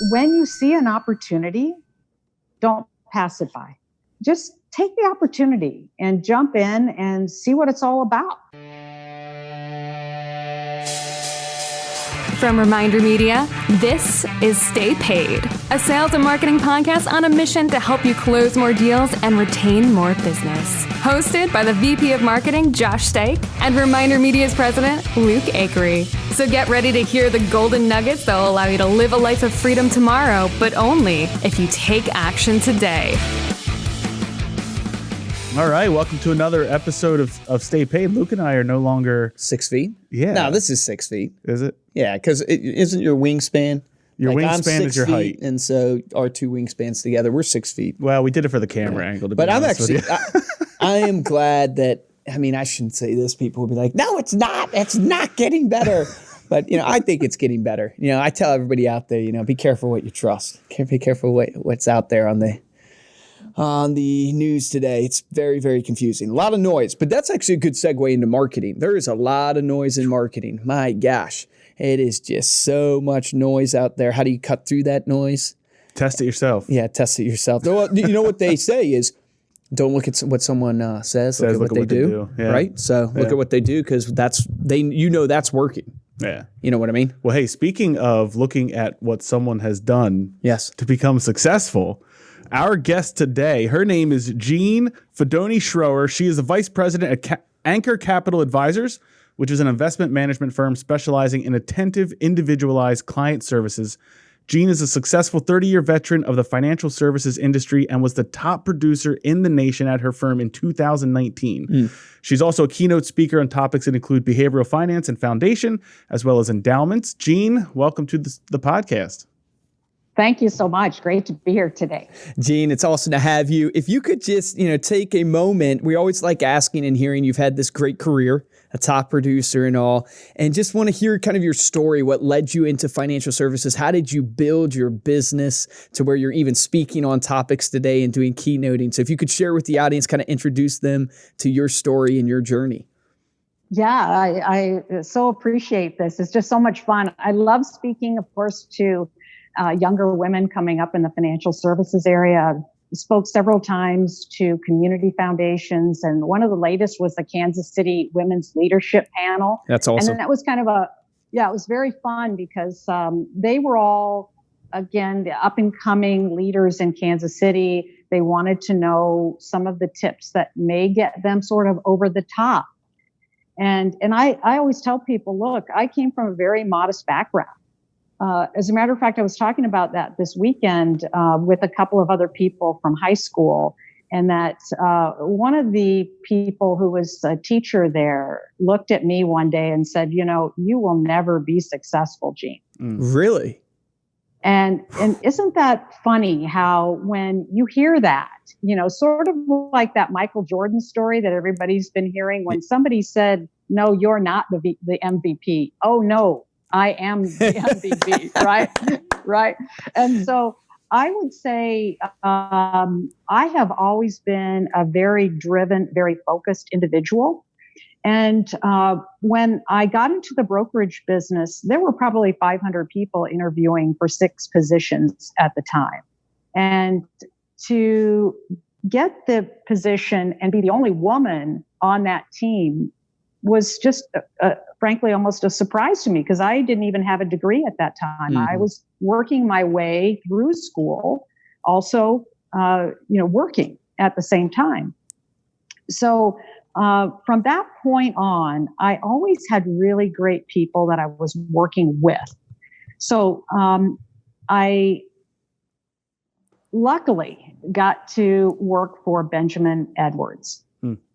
When you see an opportunity, don't pass it by. Just take the opportunity and jump in and see what it's all about. From ReminderMedia, this is Stay Paid, a sales and marketing podcast on a mission to help you close more deals and retain more business. Hosted by the VP of Marketing, Josh Stake, and ReminderMedia's president, Luke Akery. So get ready to hear the golden nuggets that will allow you to live a life of freedom tomorrow, but only if you take action today. All right, welcome to another episode of Stay Paid. Luke and I are no longer 6 feet. Yeah. No, this is 6 feet. Is it? Yeah, because isn't your wingspan? Your like wingspan is your height, and so our two wingspans together, we're 6 feet. Well, we did it for the camera angle. But I'm actually, I am glad that. I mean, I shouldn't say this. People will be like, "No, it's not. It's not getting better." But I think it's getting better. I tell everybody out there, be careful what you trust. Be careful what's out there on the news today. It's very, very confusing. A lot of noise, but that's actually a good segue into marketing. There is a lot of noise in marketing. My gosh, it is just so much noise out there. How do you cut through that noise? Test it yourself. Yeah, test it yourself. Well, what they say is, don't look at what someone says. Look at what they do. Yeah. Right? So look at what they do, because that's working. Yeah. You know what I mean? Well, hey, speaking of looking at what someone has done to become successful, our guest today, her name is Jean Fidone Schroer. She is the vice president at Anchor Capital Advisors, which is an investment management firm specializing in attentive, individualized client services. Jean is a successful 30-year veteran of the financial services industry and was the top producer in the nation at her firm in 2019. She's also a keynote speaker on topics that include behavioral finance and foundation, as well as endowments. Jean, welcome to the podcast. Thank you so much. Great to be here today. Jean, it's awesome to have you. If you could just, take a moment, we always like asking and hearing you've had this great career, a top producer and all, and just want to hear kind of your story, what led you into financial services. How did you build your business to where you're even speaking on topics today and doing keynoting? So if you could share with the audience, kind of introduce them to your story and your journey. Yeah, I so appreciate this. It's just so much fun. I love speaking, of course, to younger women coming up in the financial services area. Spoke several times to community foundations, and one of the latest was the Kansas City Women's Leadership Panel. That's awesome. And then that was kind of it was very fun because they were all, again, the up and coming leaders in Kansas City. They wanted to know some of the tips that may get them sort of over the top. And I always tell people, look, I came from a very modest background. As a matter of fact, I was talking about that this weekend with a couple of other people from high school, and that one of the people who was a teacher there looked at me one day and said, you will never be successful, Jean. Really? And isn't that funny how when you hear that, sort of like that Michael Jordan story that everybody's been hearing, when somebody said, no, you're not the MVP. Oh, no. I am the MVP, right? Right. And so I would say I have always been a very driven, very focused individual. And when I got into the brokerage business, there were probably 500 people interviewing for 6 positions at the time. And to get the position and be the only woman on that team was just, frankly, almost a surprise to me, because I didn't even have a degree at that time. I was working my way through school, also, working at the same time. So from that point on, I always had really great people that I was working with. So I luckily got to work for Benjamin Edwards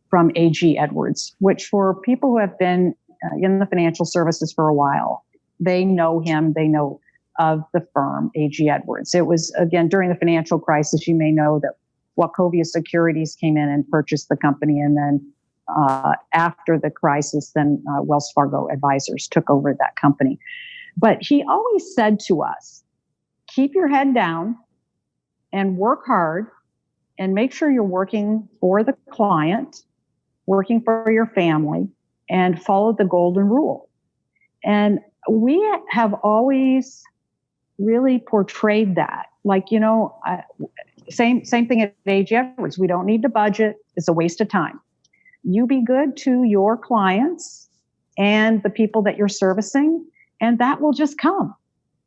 from A.G. Edwards, which for people who have been in the financial services for a while, they know him, they know of the firm A.G. Edwards. It was, again, during the financial crisis, you may know that Wachovia Securities came in and purchased the company, and then after the crisis, then Wells Fargo Advisors took over that company. But he always said to us, keep your head down and work hard and make sure you're working for the client, working for your family, and follow the golden rule. And we have always really portrayed that. Like, same thing at AG Edwards. We don't need to budget. It's a waste of time. You be good to your clients and the people that you're servicing, and that will just come.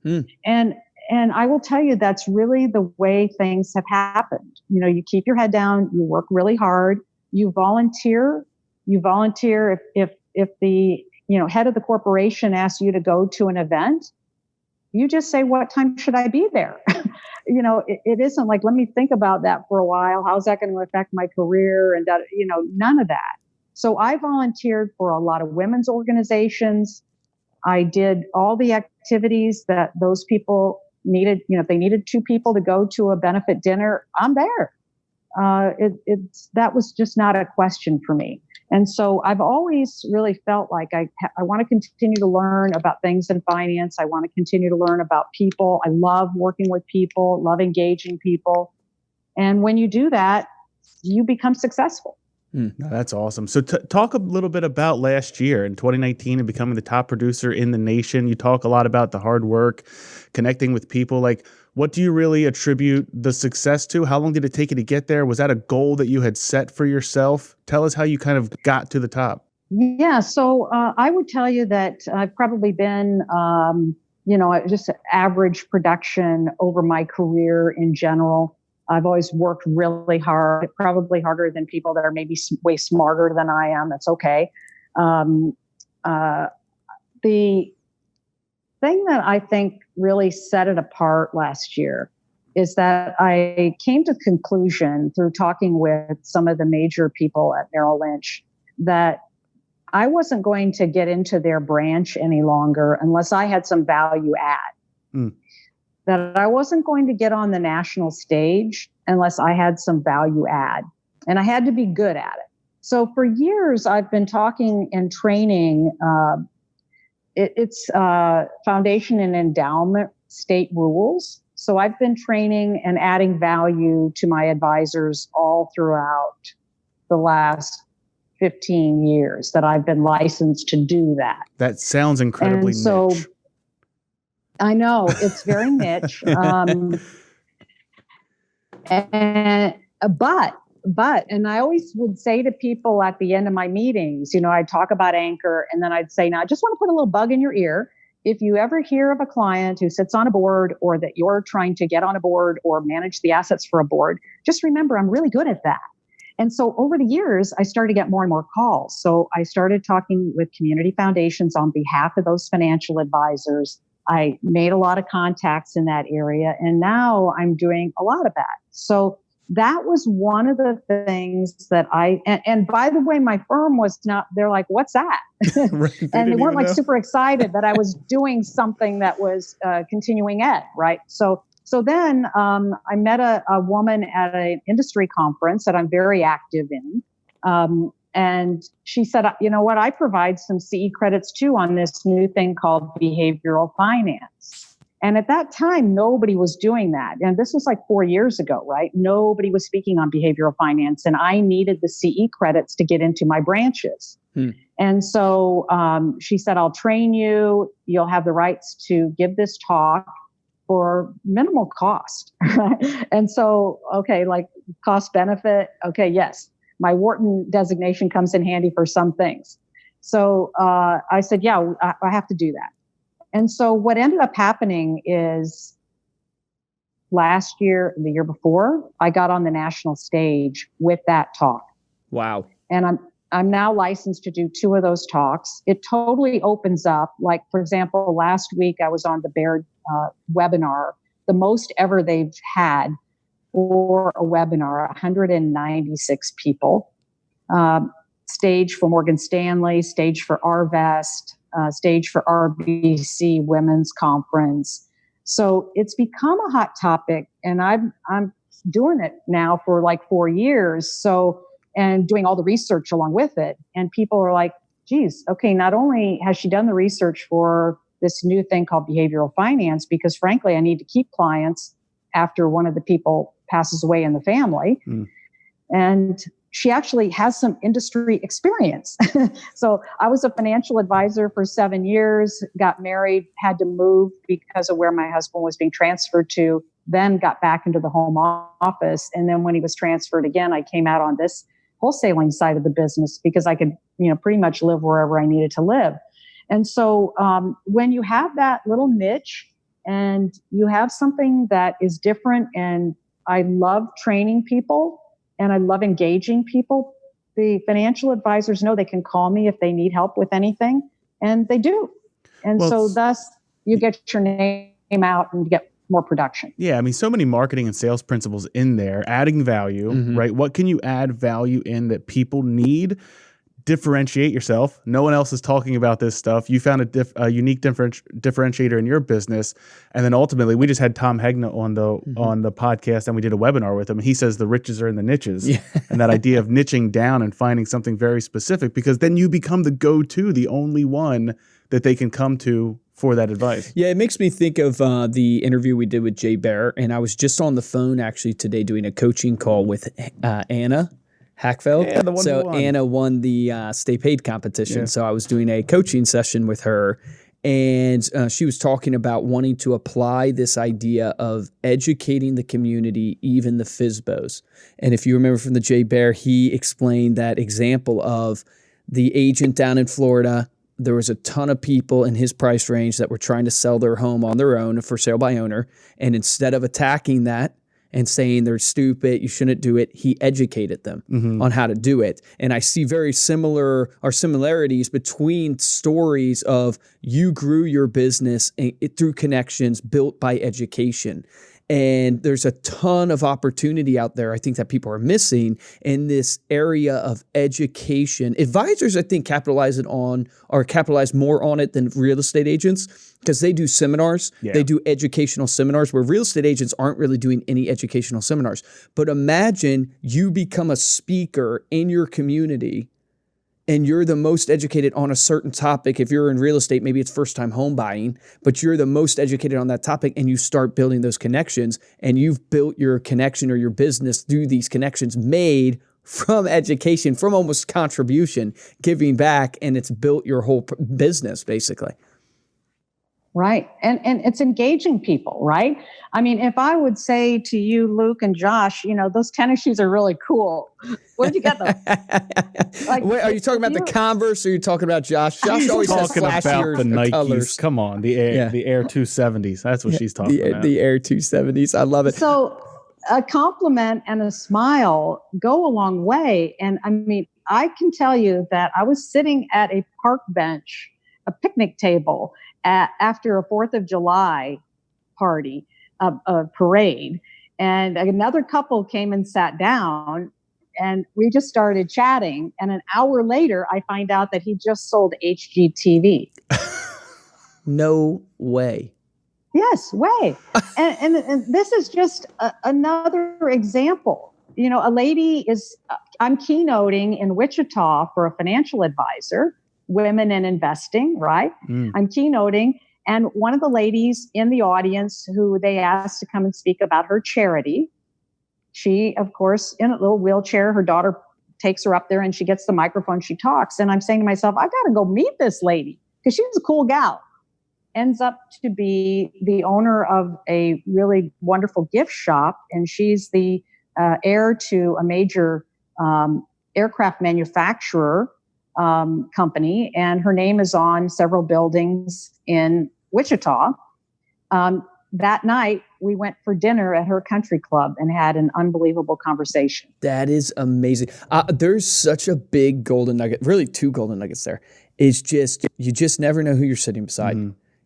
And I will tell you, that's really the way things have happened. You keep your head down, you work really hard, you volunteer if the head of the corporation asks you to go to an event, you just say, what time should I be there? It isn't like, let me think about that for a while. How's that going to affect my career? And none of that. So I volunteered for a lot of women's organizations. I did all the activities that those people needed. If they needed 2 people to go to a benefit dinner, I'm there. That was just not a question for me. And so I've always really felt like I want to continue to learn about things in finance. I want to continue to learn about people. I love working with people, love engaging people. And when you do that, you become successful. No, that's awesome. So talk a little bit about last year in 2019 and becoming the top producer in the nation. You talk a lot about the hard work, connecting with people. Like, what do you really attribute the success to? How long did it take you to get there? Was that a goal that you had set for yourself? Tell us how you kind of got to the top. Yeah. So I would tell you that I've probably been, just average production over my career in general. I've always worked really hard, probably harder than people that are maybe way smarter than I am. That's okay. The thing that I think really set it apart last year is that I came to the conclusion through talking with some of the major people at Merrill Lynch that I wasn't going to get into their branch any longer unless I had some value add. That I wasn't going to get on the national stage unless I had some value add, and I had to be good at it. So for years, I've been talking and training. It's foundation and endowment state rules. So I've been training and adding value to my advisors all throughout the last 15 years that I've been licensed to do that. That sounds incredibly niche. I know, it's very niche. But I always would say to people at the end of my meetings, I'd talk about Anchor, and then I'd say, now I just want to put a little bug in your ear. If you ever hear of a client who sits on a board, or that you're trying to get on a board or manage the assets for a board, just remember, I'm really good at that. And so over the years, I started to get more and more calls. So I started talking with community foundations on behalf of those financial advisors. I made a lot of contacts in that area, and now I'm doing a lot of that. So that was one of the things that and by the way, my firm was not, they're like, what's that? Right, and they weren't like super excited that I was doing something that was continuing ed, right? So then I met a woman at an industry conference that I'm very active in. And she said, you know what, I provide some CE credits too on this new thing called behavioral finance. And at that time, nobody was doing that. And this was like 4 years ago, right? Nobody was speaking on behavioral finance. And I needed the CE credits to get into my branches. And so she said, I'll train you. You'll have the rights to give this talk for minimal cost. And so, okay, like cost benefit. Okay, yes. My Wharton designation comes in handy for some things. So I said, yeah, I have to do that. And so what ended up happening is last year, the year before, I got on the national stage with that talk. Wow. And I'm now licensed to do 2 of those talks. It totally opens up. Like, for example, last week I was on the Baird webinar, the most ever they've had for a webinar, 196 people, stage for Morgan Stanley, stage for Arvest, stage for RBC Women's Conference. So it's become a hot topic, and I'm doing it now for like 4 years. So, and doing all the research along with it. And people are like, geez, okay, not only has she done the research for this new thing called behavioral finance, because frankly, I need to keep clients after one of the people passes away in the family. And she actually has some industry experience. So I was a financial advisor for 7 years, got married, had to move because of where my husband was being transferred to, then got back into the home office. And then when he was transferred again, I came out on this wholesaling side of the business because I could, pretty much live wherever I needed to live. And so when you have that little niche and you have something that is different, and I love training people and I love engaging people, the financial advisors know they can call me if they need help with anything, and they do. And so thus you get your name out and you get more production. Yeah. I mean, so many marketing and sales principles in there, adding value, right? What can you add value in that people need? Differentiate yourself. No one else is talking about this stuff. You found a unique differentiator in your business. And then ultimately, we just had Tom Hegna on the podcast, and we did a webinar with him. He says the riches are in the niches. Yeah. And that idea of niching down and finding something very specific, because then you become the go-to, the only one that they can come to for that advice. Yeah, it makes me think of the interview we did with Jay Baer. And I was just on the phone actually today doing a coaching call with Anna Hackfeld. Yeah, so Anna won the Stay Paid competition. Yeah. So I was doing a coaching session with her, and she was talking about wanting to apply this idea of educating the community, even the FSBOs. And if you remember from the Jay Baer, he explained that example of the agent down in Florida. There was a ton of people in his price range that were trying to sell their home on their own for sale by owner. And instead of attacking that and saying they're stupid, you shouldn't do it, he educated them on how to do it. And I see very similarities between stories of you grew your business through connections built by education. And there's a ton of opportunity out there, I think, that people are missing in this area of education. Advisors, I think, capitalize more on it than real estate agents, because they do seminars. Yeah. They do educational seminars, where real estate agents aren't really doing any educational seminars. But imagine you become a speaker in your community and you're the most educated on a certain topic. If you're in real estate, maybe it's first-time home buying, but you're the most educated on that topic, and you start building those connections, and you've built your connection or your business through these connections made from education, from almost contribution, giving back, and it's built your whole business, basically. Right. And it's engaging people, right? I mean, if I would say to you, Luke and Josh, those tennis shoes are really cool. Where'd you get them? Wait, are you talking about the Converse, or are you talking about Josh? Josh always has flashier the Nikes. Colors. Come on, the Air 270s. That's what she's talking about. The Air 270s. I love it. So a compliment and a smile go a long way. And I mean, I can tell you that I was sitting at a park bench, a picnic table, after a 4th of July party, a parade, and another couple came and sat down, and we just started chatting. And an hour later, I find out that he just sold HGTV. No way. Yes, way. and this is just another example. A lady I'm keynoting in Wichita for a financial advisor, women in investing, right? I'm keynoting. And one of the ladies in the audience who they asked to come and speak about her charity, she, of course, in a little wheelchair, her daughter takes her up there and she gets the microphone, she talks. And I'm saying to myself, I've got to go meet this lady because she's a cool gal. Ends up to be the owner of a really wonderful gift shop. And she's the heir to a major aircraft manufacturer company, and her name is on several buildings in Wichita. That night, we went for dinner at her country club and had an unbelievable conversation. That is amazing. There's such a big golden nugget, really two golden nuggets there. It's just, you just never know who you're sitting beside.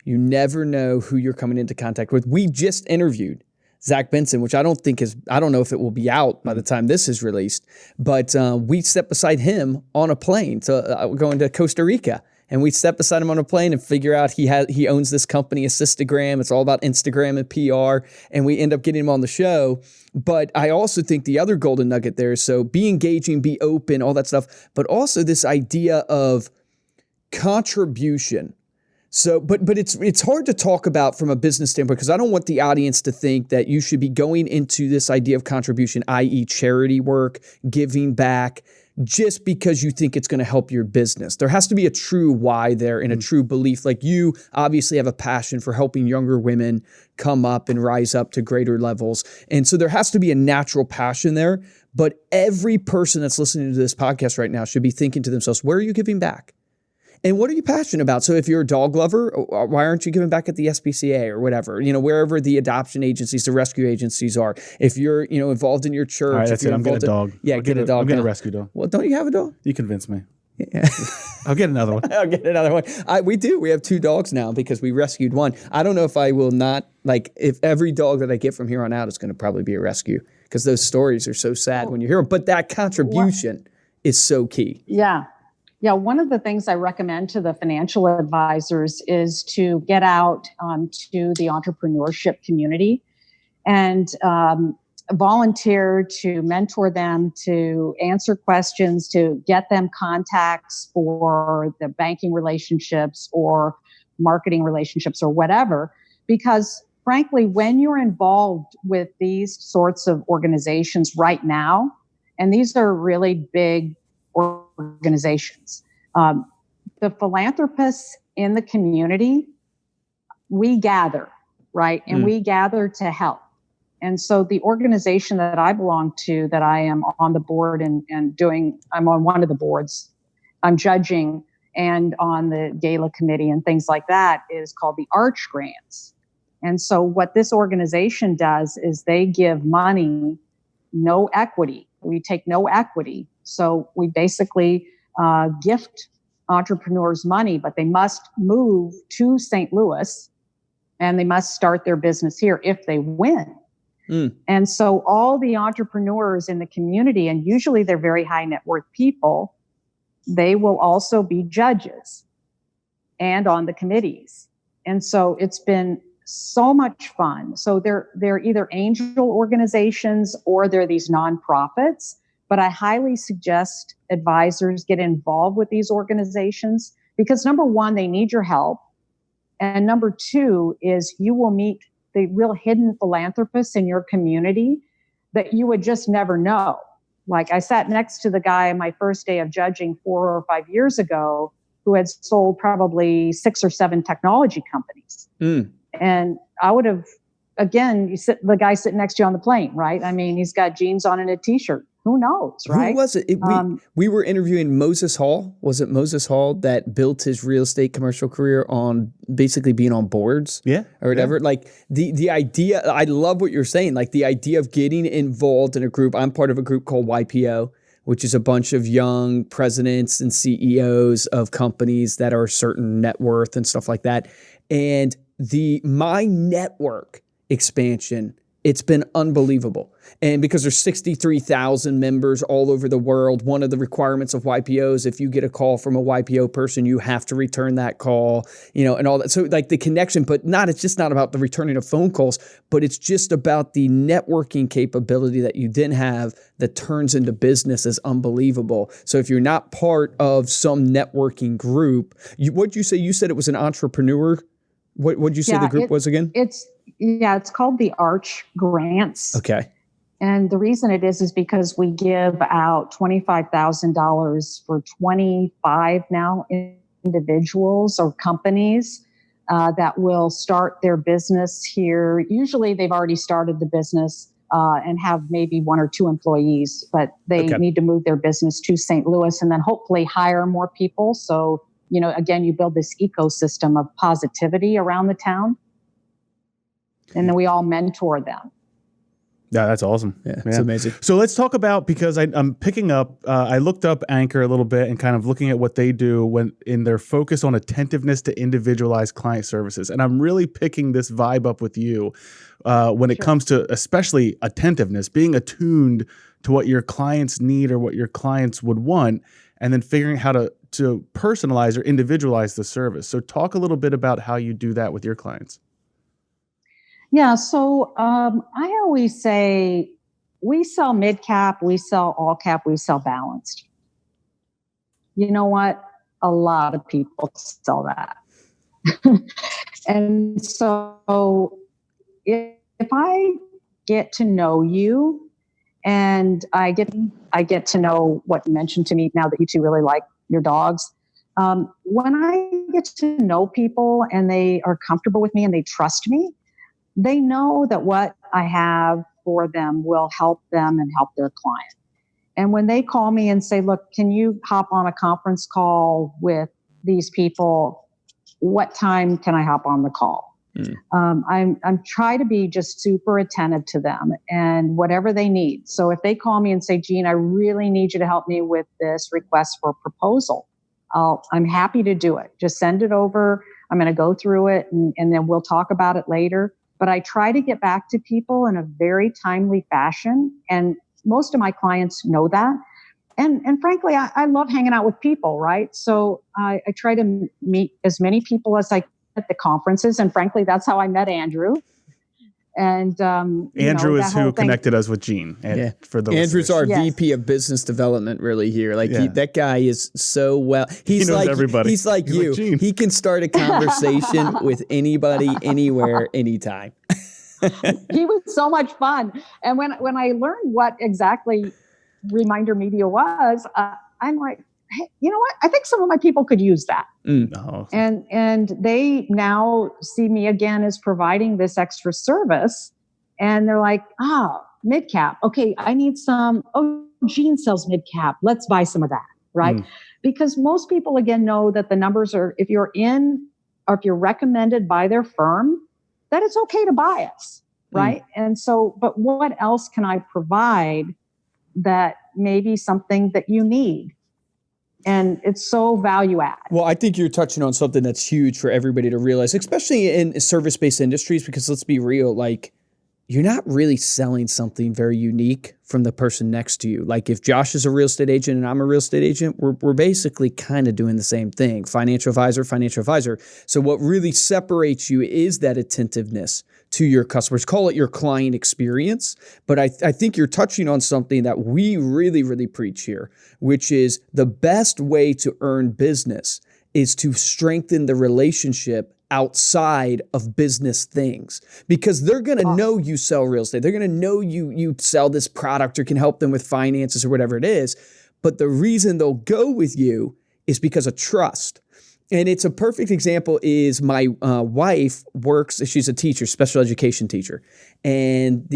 You never know who you're coming into contact with. We just interviewed Zach Benson, which I don't know if it will be out by the time this is released, but we stepped beside him on a plane going to Costa Rica, and we stepped beside him on a plane and figure out he owns this company, Assistagram. It's all about Instagram and PR, and we end up getting him on the show. But I also think the other golden nugget there is, so be engaging, be open, all that stuff, but also this idea of contribution. So, but it's hard to talk about from a business standpoint because I don't want the audience to think that you should be going into this idea of contribution, i.e. charity work, giving back, just because you think it's going to help your business. There has to be a true why there and a true belief. Like you obviously have a passion for helping younger women come up and rise up to greater levels. And so there has to be a natural passion there. But every person that's listening to this podcast right now should be thinking to themselves, where are you giving back? And what are you passionate about? So if you're a dog lover, why aren't you giving back at the SPCA or whatever? Wherever the adoption agencies, the rescue agencies are. If you're, involved in your church. All right, that's it. I'm getting a dog. Get a dog. I'm getting a rescue dog. Well, don't you have a dog? You convinced me. Yeah. I'll get another one. I'll get another one. We do. We have 2 dogs now because we rescued one. I don't know if I will not, if every dog that I get from here on out is going to probably be a rescue because those stories are so sad when you hear them. But that contribution is so key. Yeah. Yeah, one of the things I recommend to the financial advisors is to get out to the entrepreneurship community and volunteer to mentor them, to answer questions, to get them contacts for the banking relationships or marketing relationships or whatever. Because frankly, when you're involved with these sorts of organizations right now, and these are really big organizations. The philanthropists in the community, we gather, right? And we gather to help. And so the organization that I belong to, that I am on the board and I'm on one of the boards, I'm judging and on the gala committee and things like that, is called the Arch Grants. And so what this organization does is they give money, no equity. We take no equity. So we basically gift entrepreneurs money, but they must move to St. Louis and they must start their business here if they win. And so all the entrepreneurs in the community, and usually they're very high net worth people, they will also be judges and on the committees. And so it's been so much fun. So they're either angel organizations or they're these nonprofits. But I highly suggest advisors get involved with these organizations because number one, they need your help. And number two is you will meet the real hidden philanthropists in your community that you would just never know. Like I sat next to the guy on my first day of judging 4 or 5 years ago who had sold probably 6 or 7 technology companies. And I would have, again, the guy sitting next to you on the plane, right? I mean, he's got jeans on and a t-shirt. Who knows, right? Who was it? We were interviewing Moses Hall. Was it Moses Hall that built his real estate commercial career on basically being on boards? Yeah. Or whatever. Yeah. Like the idea, I love what you're saying. Like the idea of getting involved in a group. I'm part of a group called YPO, which is a bunch of young presidents and CEOs of companies that are certain net worth and stuff like that. And my network expansion, it's been unbelievable. And because there's 63,000 members all over the world, one of the requirements of YPOs, if you get a call from a YPO person, you have to return that call, and all that. So like the connection, but it's just not about the returning of phone calls, but it's just about the networking capability that you then have that turns into business is unbelievable. So if you're not part of some networking group, what'd you say? You said it was an entrepreneur. What'd you say the group was again? It's called the Arch Grants. Okay. And the reason it is because we give out $25,000 for 25 now individuals or companies that will start their business here. Usually they've already started the business and have maybe 1 or 2 employees, but they need to move their business to St. Louis and then hopefully hire more people. So, again, you build this ecosystem of positivity around the town. And then we all mentor them. Yeah, that's awesome. Yeah, it's amazing. So let's talk about, because I'm picking up, I looked up Anchor a little bit and kind of looking at what they do when in their focus on attentiveness to individualized client services. And I'm really picking this vibe up with you when it comes to especially attentiveness, being attuned to what your clients need or what your clients would want, and then figuring how to personalize or individualize the service. So talk a little bit about how you do that with your clients. Yeah, so I always say we sell mid-cap, we sell all-cap, we sell balanced. You know what? A lot of people sell that. And so if I get to know you and I get to know what you mentioned to me now that you two really like your dogs. When I get to know people and they are comfortable with me and they trust me, they know that what I have for them will help them and help their client. And when they call me and say, look, can you hop on a conference call with these people? What time can I hop on the call? I'm try to be just super attentive to them and whatever they need. So if they call me and say, Jean, I really need you to help me with this request for proposal, I'm happy to do it. Just send it over. I'm going to go through it and then we'll talk about it later. But I try to get back to people in a very timely fashion. And most of my clients know that. And frankly, I love hanging out with people, right? So I try to meet as many people as I can at the conferences. And frankly, that's how I met Andrew. And Andrew is who connected us with Jean. For the Andrew's listeners. our VP of business development really here. Like that guy is so well. He knows everybody. He's like you. Like he can start a conversation with anybody, anywhere, anytime. He was so much fun. And when I learned what exactly ReminderMedia was, I'm like, hey, you know what? I think some of my people could use that. And they now see me again as providing this extra service. And they're like, mid-cap. Okay, I need some. Oh, Jean sells mid-cap. Let's buy some of that, right? Because most people, again, know that the numbers are, if you're in or if you're recommended by their firm, that it's okay to buy us, right? And so, but what else can I provide that may be something that you need? And it's so value add. Well, I think you're touching on something that's huge for everybody to realize, especially in service-based industries, because let's be real, like you're not really selling something very unique from the person next to you. Like if Josh is a real estate agent and I'm a real estate agent, we're basically kind of doing the same thing. Financial advisor. So what really separates you is that attentiveness to your customers. Call it your client experience. But I think you're touching on something that we really, really preach here, which is the best way to earn business is to strengthen the relationship outside of business things, because they're going to know you sell real estate. They're going to know you sell this product or can help them with finances or whatever it is. But the reason they'll go with you is because of trust. And it's a perfect example is my wife works, she's a teacher, special education teacher. And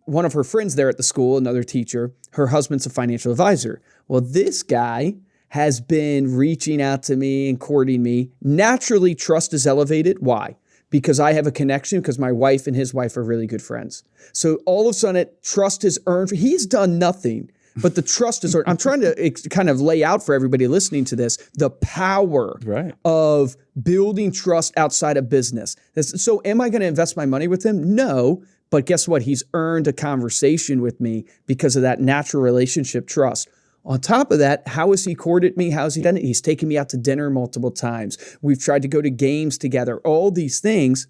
one of her friends there at the school, another teacher, her husband's a financial advisor. Well, this guy has been reaching out to me and courting me. Naturally, trust is elevated. Why? Because I have a connection, because my wife and his wife are really good friends. So all of a sudden, trust is earned. He's done nothing, but the trust is earned. I'm trying to kind of lay out for everybody listening to this, the power of building trust outside of business. So am I going to invest my money with him? No. But guess what? He's earned a conversation with me because of that natural relationship trust. On top of that, how has he courted me? How has he done it? He's taken me out to dinner multiple times. We've tried to go to games together, all these things.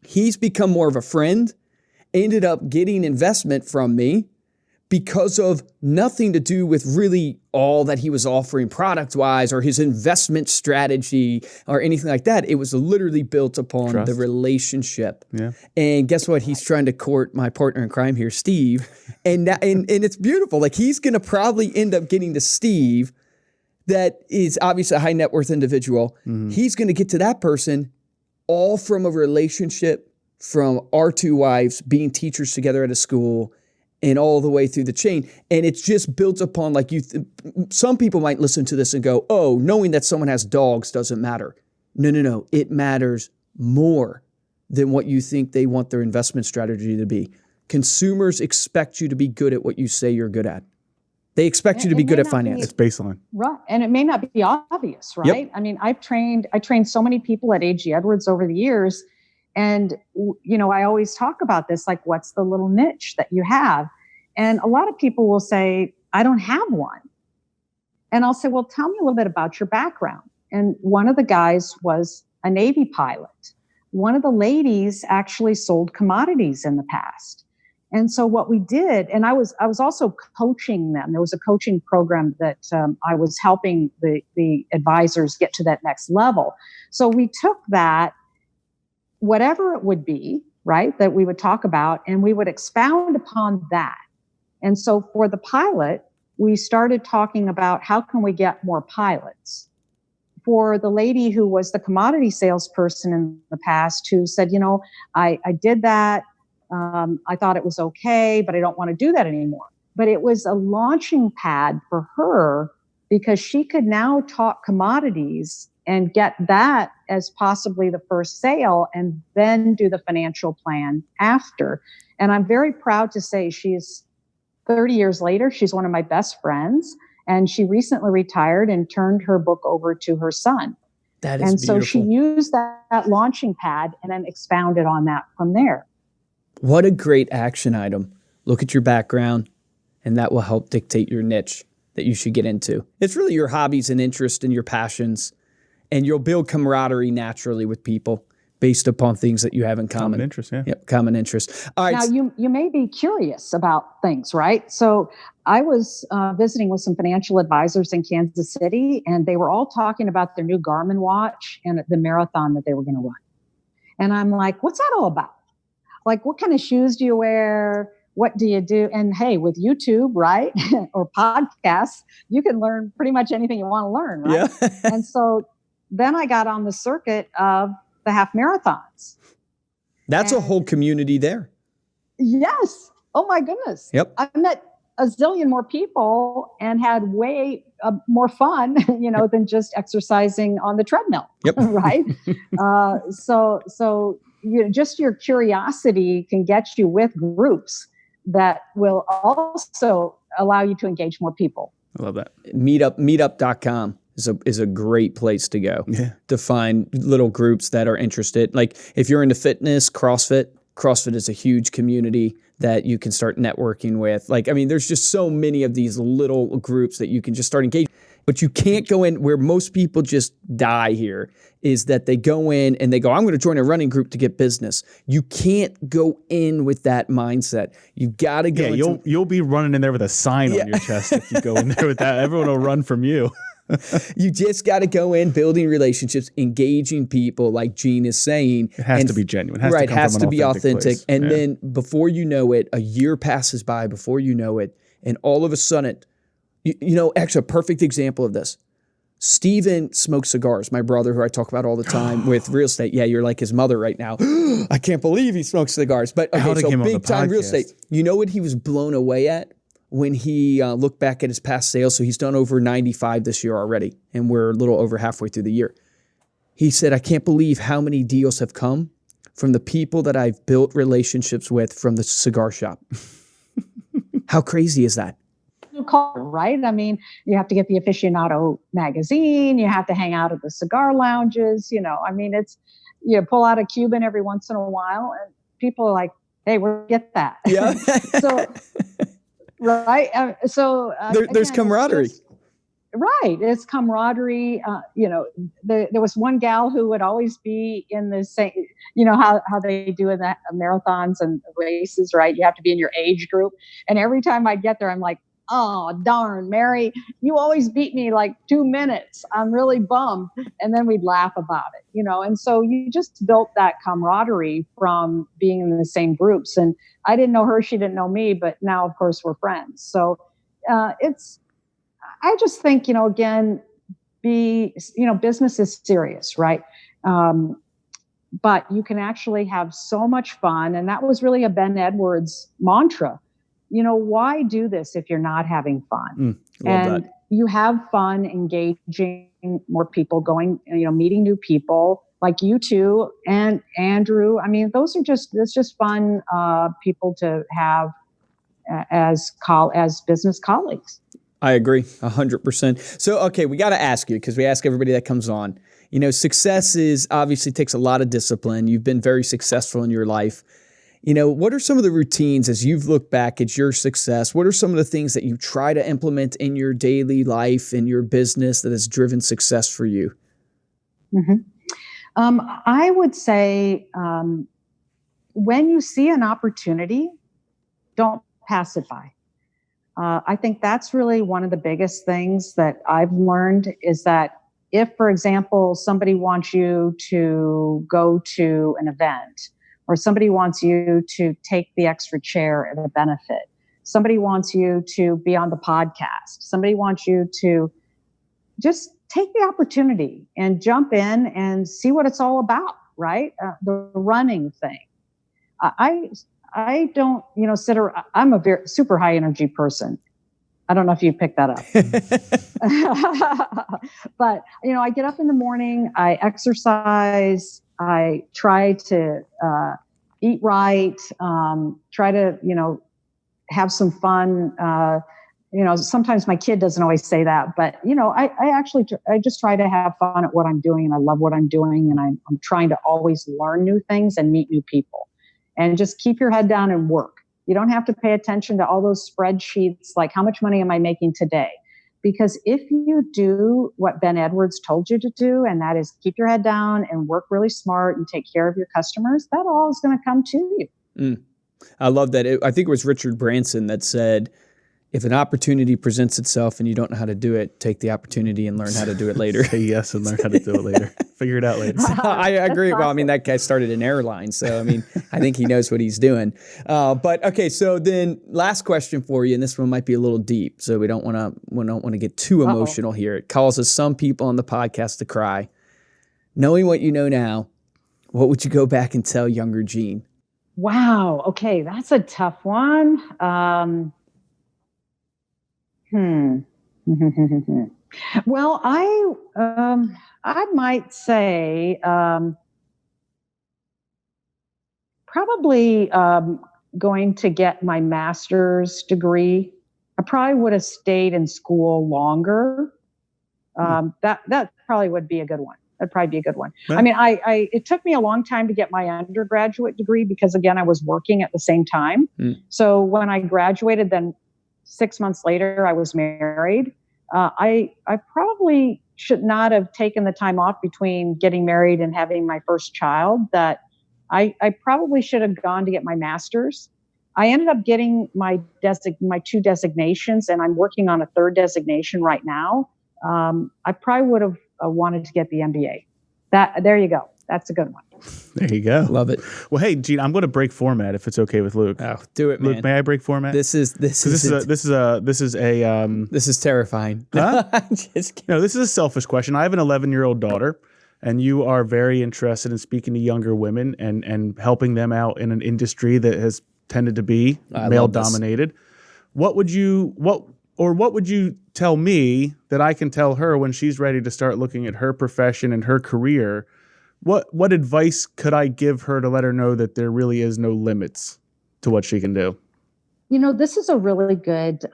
He's become more of a friend, ended up getting investment from me because of nothing to do with really all that he was offering product-wise or his investment strategy or anything like that. It was literally built upon trust. The relationship. Yeah. And guess what? He's trying to court my partner in crime here, Steve. And it's beautiful. Like he's going to probably end up getting to Steve that is obviously a high net worth individual. Mm-hmm. He's going to get to that person all from a relationship from our two wives being teachers together at a school and all the way through the chain. And it's just built upon like some people might listen to this and go, oh, knowing that someone has dogs doesn't matter. No. It matters more than what you think they want their investment strategy to be. Consumers expect you to be good at what you say you're good at. They expect you to be good at finance. It's baseline. Right. And it may not be obvious, right? Yep. I mean, I trained so many people at A.G. Edwards over the years. And, I always talk about this, like, what's the little niche that you have? And a lot of people will say, I don't have one. And I'll say, well, tell me a little bit about your background. And one of the guys was a Navy pilot. One of the ladies actually sold commodities in the past. And so what we did, and I was also coaching them. There was a coaching program that I was helping the advisors get to that next level. So we took that, whatever it would be, right, that we would talk about, and we would expound upon that. And so for the pilot, we started talking about how can we get more pilots. For the lady who was the commodity salesperson in the past, who said, I did that. I thought it was okay, but I don't want to do that anymore. But it was a launching pad for her because she could now talk commodities and get that as possibly the first sale and then do the financial plan after. And I'm very proud to say she's 30 years later, she's one of my best friends, and she recently retired and turned her book over to her son. That is beautiful. So she used that launching pad and then expounded on that from there. What a great action item. Look at your background, and that will help dictate your niche that you should get into. It's really your hobbies and interests and your passions, and you'll build camaraderie naturally with people based upon things that you have in common. Common interest, yeah. Yep, common interest. All right. Now, you may be curious about things, right? So I was visiting with some financial advisors in Kansas City, and they were all talking about their new Garmin watch and the marathon that they were going to run. And I'm like, what's that all about? Like, what kind of shoes do you wear? What do you do? And hey, with YouTube, right, or podcasts, you can learn pretty much anything you want to learn, right? Yeah. And so then I got on the circuit of the half marathons. That's a whole community there. Yes. Oh my goodness. Yep. I met a zillion more people and had way more fun, than just exercising on the treadmill. Yep. Right. So just your curiosity can get you with groups that will also allow you to engage more people. I love that. Meetup.com is a great place to go to find little groups that are interested. Like if you're into fitness, CrossFit is a huge community that you can start networking with. There's just so many of these little groups that you can just start engaging. But you can't go in where most people just die here is that they go in and they go, I'm going to join a running group to get business. You can't go in with that mindset. You've got to go. Yeah, you'll be running in there with a sign on your chest if you go in there with that. Everyone will run from you. You just got to go in, building relationships, engaging people, like Gene is saying. It has to be genuine. It has to be authentic. And then before you know it, a year passes by before you know it, and all of a sudden, actually a perfect example of this. Steven smokes cigars, my brother who I talk about all the time with real estate. Yeah, you're like his mother right now. I can't believe he smokes cigars. But okay, so big time real estate. You know what he was blown away at? When he looked back at his past sales, so he's done over 95 this year already, and we're a little over halfway through the year. He said, I can't believe how many deals have come from the people that I've built relationships with from the cigar shop. How crazy is that? Right? You have to get the aficionado magazine. You have to hang out at the cigar lounges. It's, you pull out a Cuban every once in a while, and people are like, hey, we'll get that. Yeah. Right. There's camaraderie. Right. It's camaraderie. There was one gal who would always be in the same, how they do in the marathons and races, right? You have to be in your age group. And every time I get there, I'm like, oh, darn, Mary, you always beat me like 2 minutes. I'm really bummed. And then we'd laugh about it, and so you just built that camaraderie from being in the same groups. And I didn't know her, she didn't know me, but now, of course, we're friends. So I just think, again, business is serious, right? But you can actually have so much fun. And that was really a Ben Edwards mantra. Why do this if you're not having fun? And that. You have fun engaging more people, going, meeting new people like you two and Andrew. It's just fun people to have as business colleagues. I agree 100%. So, okay, we got to ask you, because we ask everybody that comes on, success obviously takes a lot of discipline. You've been very successful in your life. What are some of the routines as you've looked back at your success? What are some of the things that you try to implement in your daily life, in your business, that has driven success for you? Mm-hmm. I would say when you see an opportunity, don't pass it by. I think that's really one of the biggest things that I've learned is that if, for example, somebody wants you to go to an event, or somebody wants you to take the extra chair at a benefit, somebody wants you to be on the podcast, somebody wants you to just take the opportunity and jump in and see what it's all about, right? The running thing. I don't, I'm a very super high energy person. I don't know if you picked that up. But, I get up in the morning, I exercise, I try to eat right, try to, have some fun. Sometimes my kid doesn't always say that, but, I just try to have fun at what I'm doing, and I love what I'm doing. And I'm trying to always learn new things and meet new people, and just keep your head down and work. You don't have to pay attention to all those spreadsheets, like how much money am I making today? Because if you do what Ben Edwards told you to do, and that is keep your head down and work really smart and take care of your customers, that all is going to come to you. I love that. I think it was Richard Branson that said, if an opportunity presents itself and you don't know how to do it, take the opportunity and learn how to do it later. Say yes and learn how to do it later. Figure it out later. I agree. Well, that guy started an airline, so I think he knows what he's doing. But okay, so then last question for you, and this one might be a little deep, so we don't want to get too emotional here. It causes some people on the podcast to cry. Knowing what you know now, what would you go back and tell younger Jean? Wow. Okay, that's a tough one. Well, I might say probably going to get my master's degree. I probably would have stayed in school longer. That probably would be a good one. That'd probably be a good one. Yeah. It took me a long time to get my undergraduate degree because, again, I was working at the same time. So when I graduated, then 6 months later, I was married. I probably should not have taken the time off between getting married and having my first child. That I probably should have gone to get my master's. I ended up getting my 2 designations, and I'm working on a 3rd designation right now. I probably would have wanted to get the MBA. There you go. That's a good one. There you go. Love it. Well, hey, Gene, I'm going to break format if it's okay with Luke. Oh, do it, man. Luke, may I break format? This is terrifying. Huh? No, this is a selfish question. I have an 11-year-old daughter, and you are very interested in speaking to younger women and helping them out in an industry that has tended to be male dominated. What would you tell me that I can tell her when she's ready to start looking at her profession and her career? What advice could I give her to let her know that there really is no limits to what she can do? This is a really good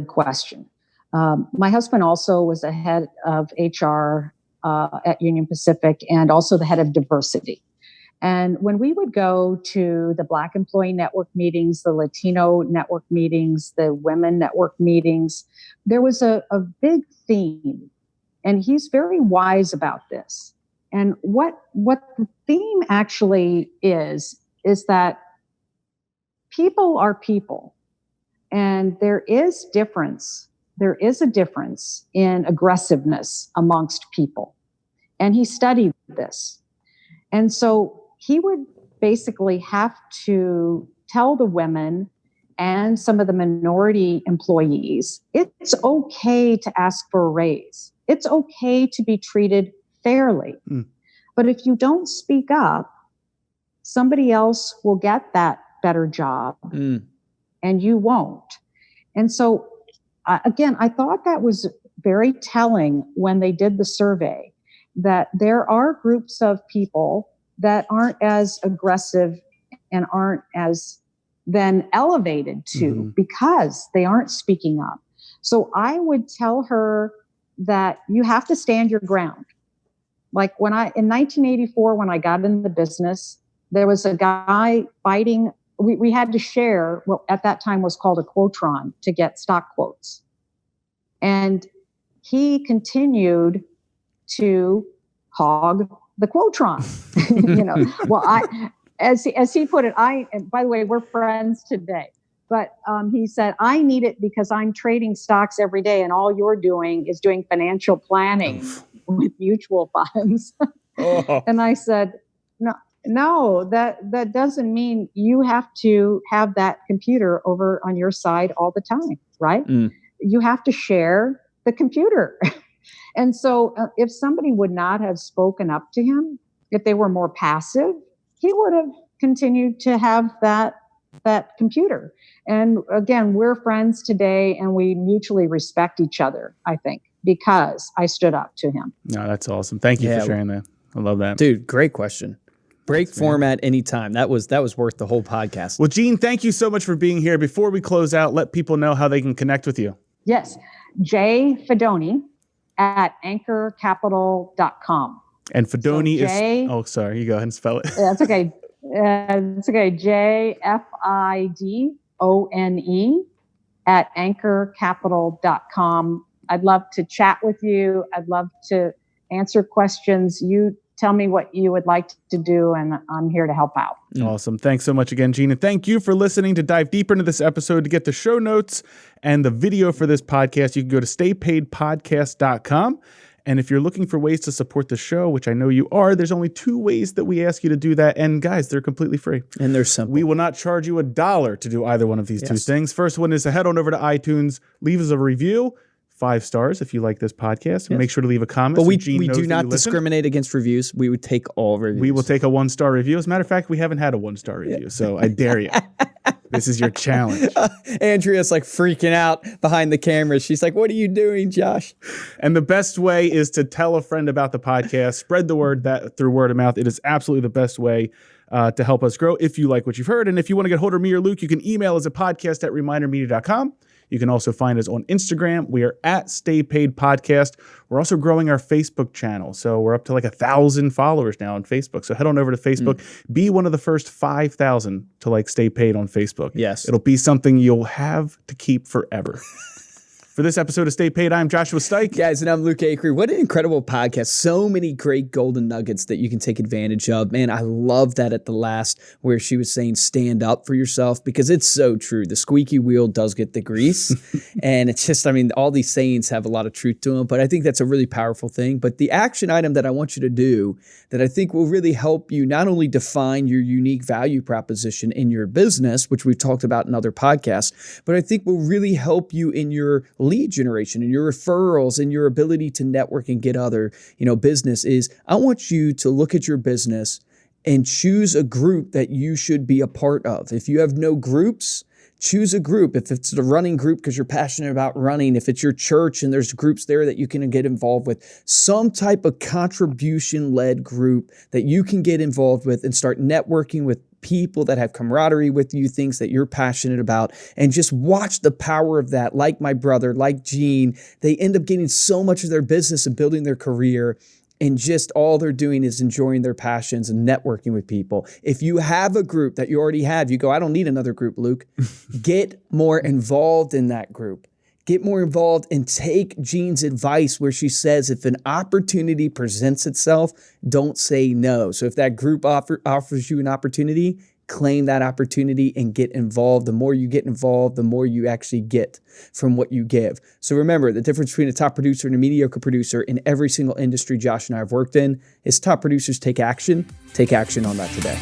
question. My husband also was the head of HR at Union Pacific and also the head of diversity. And when we would go to the Black Employee Network meetings, the Latino network meetings, the women network meetings, there was a big theme. And he's very wise about this. And what the theme actually is that people are people. And there is a difference in aggressiveness amongst people. And he studied this. And so he would basically have to tell the women and some of the minority employees, it's okay to ask for a raise. It's okay to be treated fairly. But if you don't speak up, somebody else will get that better job and you won't. And so, again, I thought that was very telling when they did the survey, that there are groups of people that aren't as aggressive and aren't as then elevated to because they aren't speaking up. So I would tell her that you have to stand your ground. Like in 1984, when I got in the business, there was a guy fighting. We had to share what at that time was called a quotron to get stock quotes. And he continued to hog the quotron. as he put it, and by the way, we're friends today. But he said, I need it because I'm trading stocks every day, and all you're doing is doing financial planning with mutual funds. And I said, no, that doesn't mean you have to have that computer over on your side all the time, right? You have to share the computer. And so if somebody would not have spoken up to him, if they were more passive, he would have continued to have that computer. And again, we're friends today, and we mutually respect each other, I think, because I stood up to him. No, that's awesome. Thank you for sharing that. I love that. Dude, great question. Break format anytime. That was worth the whole podcast. Well, Gene, thank you so much for being here. Before we close out, let people know how they can connect with you. Yes. J Fidone at anchorcapital.com. And Fidone is... Oh, sorry. You go ahead and spell it. That's okay. It's okay. JFIDONE at anchorcapital.com. I'd love to chat with you. I'd love to answer questions. You tell me what you would like to do, and I'm here to help out. Awesome. Thanks so much again, Gene. And thank you for listening. To dive deeper into this episode, to get the show notes and the video for this podcast, you can go to staypaidpodcast.com. And if you're looking for ways to support the show, which I know you are, there's only 2 ways that we ask you to do that. And guys, they're completely free. And they're simple. We will not charge you $1 to do either one of these 2 things. First one is to head on over to iTunes, leave us a review. 5 stars if you like this podcast. Make sure to leave a comment. But we do not discriminate against reviews. We would take all reviews. We will take a 1-star review. As a matter of fact, we haven't had a 1-star review, so I dare you. This is your challenge. Andrea's like freaking out behind the camera. She's like, what are you doing, Josh? And the best way is to tell a friend about the podcast. Spread the word through word of mouth. It is absolutely the best way to help us grow if you like what you've heard. And if you want to get hold of me or Luke, you can email us at podcast@remindermedia.com. You can also find us on Instagram. We are at Stay Paid Podcast. We're also growing our Facebook channel. So we're up to like 1,000 followers now on Facebook. So head on over to Facebook. Be one of the first 5,000 to like Stay Paid on Facebook. Yes. It'll be something you'll have to keep forever. For this episode of Stay Paid, I'm Joshua Stike. Guys, and I'm Luke Acree. What an incredible podcast. So many great golden nuggets that you can take advantage of. Man, I love that at the last where she was saying stand up for yourself, because it's so true. The squeaky wheel does get the grease. And it's just, I mean, all these sayings have a lot of truth to them, but I think that's a really powerful thing. But the action item that I want you to do that I think will really help you not only define your unique value proposition in your business, which we've talked about in other podcasts, but I think will really help you in your lead generation and your referrals and your ability to network and get other, business is I want you to look at your business and choose a group that you should be a part of. If you have no groups, choose a group. If it's the running group because you're passionate about running, if it's your church and there's groups there that you can get involved with, some type of contribution-led group that you can get involved with and start networking with people that have camaraderie with you, things that you're passionate about, and just watch the power of that. Like my brother, like Gene, they end up getting so much of their business and building their career, and just all they're doing is enjoying their passions and networking with people. If you have a group that you already have, you go, I don't need another group, Luke. Get more involved in that group. Get more involved and take Jean's advice where she says, if an opportunity presents itself, don't say no. So if that group offers you an opportunity, claim that opportunity and get involved. The more you get involved, the more you actually get from what you give. So remember, the difference between a top producer and a mediocre producer in every single industry Josh and I have worked in is top producers take action. Take action on that today.